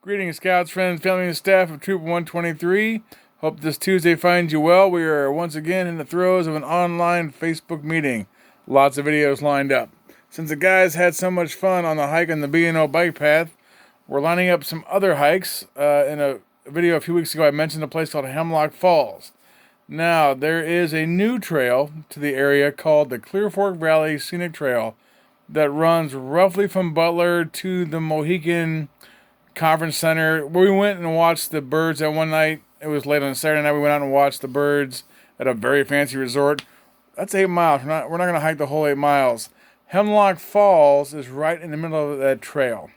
Greetings, scouts, friends, family, and staff of Troop 123. Hope this Tuesday finds you well. We are once again in the throes of an online Facebook meeting. Lots of videos lined up. Since the guys had so much fun on the hike on the B&O bike path, we're lining up some other hikes. In a video a few weeks ago, I mentioned a place called Hemlock Falls. Now, there is a new trail to the area called the Clear Fork Valley Scenic Trail that runs roughly from Butler to the Mohican Conference Center, where we went and watched the birds that one night. It was late on Saturday night. We went out and watched the birds at a very fancy resort. That's 8 miles. We're not going to hike the whole 8 miles. Hemlock Falls is right in the middle of that trail.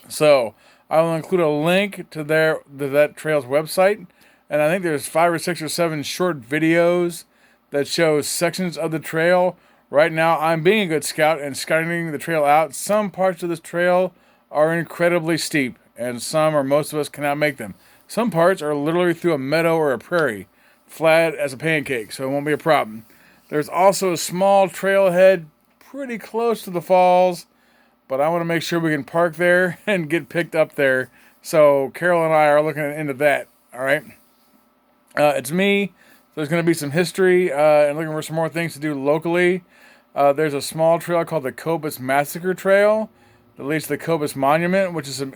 So I will include a link to that trail's website, and I think there's 5 or 6 or 7 short videos that show sections of the trail. Right now, I'm being a good scout and scouting the trail out. Some parts of this trail are incredibly steep, and some or most of us cannot make them. Some parts are literally through a meadow or a prairie, flat as a pancake, so it won't be a problem. There's also a small trailhead pretty close to the falls, but I want to make sure we can park there and get picked up there. So Carol and I are looking into that, all right? It's me. There's going to be some history and looking for some more things to do locally. There's a small trail called the Cobus Massacre Trail that leads to the Cobus Monument, which is an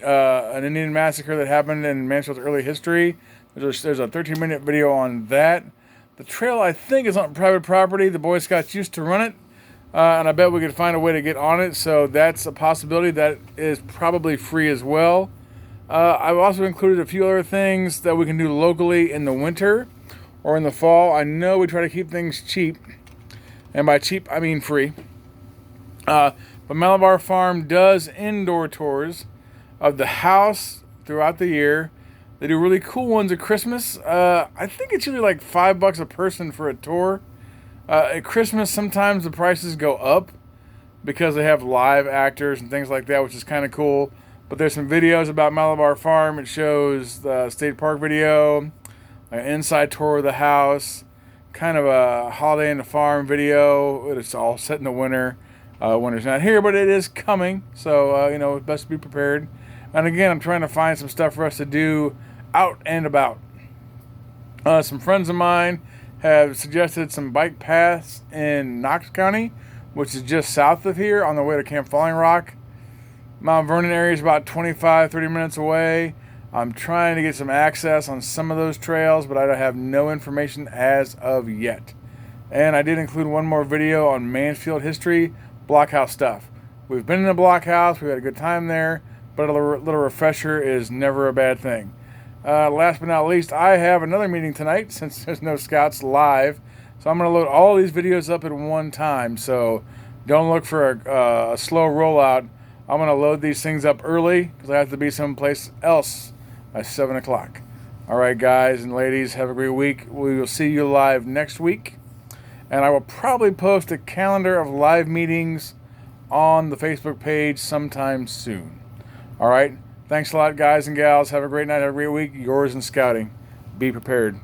Indian massacre that happened in Mansfield's early history. There's a 13-minute video on that. The trail, I think, is on private property. The Boy Scouts used to run it, and I bet we could find a way to get on it, so that's a possibility. That is probably free as well. I've also included a few other things that we can do locally in the winter or in the fall. I know we try to keep things cheap, and by cheap, I mean free. But Malabar Farm does indoor tours of the house throughout the year. They do really cool ones at Christmas. I think it's usually like $5 a person for a tour. At Christmas, sometimes the prices go up because they have live actors and things like that, which is kind of cool. But there's some videos about Malabar Farm. It shows the state park video, an inside tour of the house, kind of a holiday in the farm video. It's all set in the winter. Winter's not here, but it is coming, so it's best to be prepared. And again, I'm trying to find some stuff for us to do out and about. Some friends of mine have suggested some bike paths in Knox County, which is just south of here on the way to Camp Falling Rock. Mount Vernon area is about 25-30 minutes away. I'm trying to get some access on some of those trails, but I have no information as of yet. And I did include one more video on Mansfield history, blockhouse stuff. We've been in a blockhouse, we had a good time there, but a little refresher is never a bad thing. Last but not least, I have another meeting tonight since there's no scouts live, so I'm going to load all these videos up at one time, so don't look for a slow rollout. I'm going to load these things up early because I have to be someplace else at 7 o'clock. All right, guys and ladies, have a great week. We will see you live next week. And I will probably post a calendar of live meetings on the Facebook page sometime soon. All right. Thanks a lot, guys and gals. Have a great night. Have a great week. Yours in scouting. Be prepared.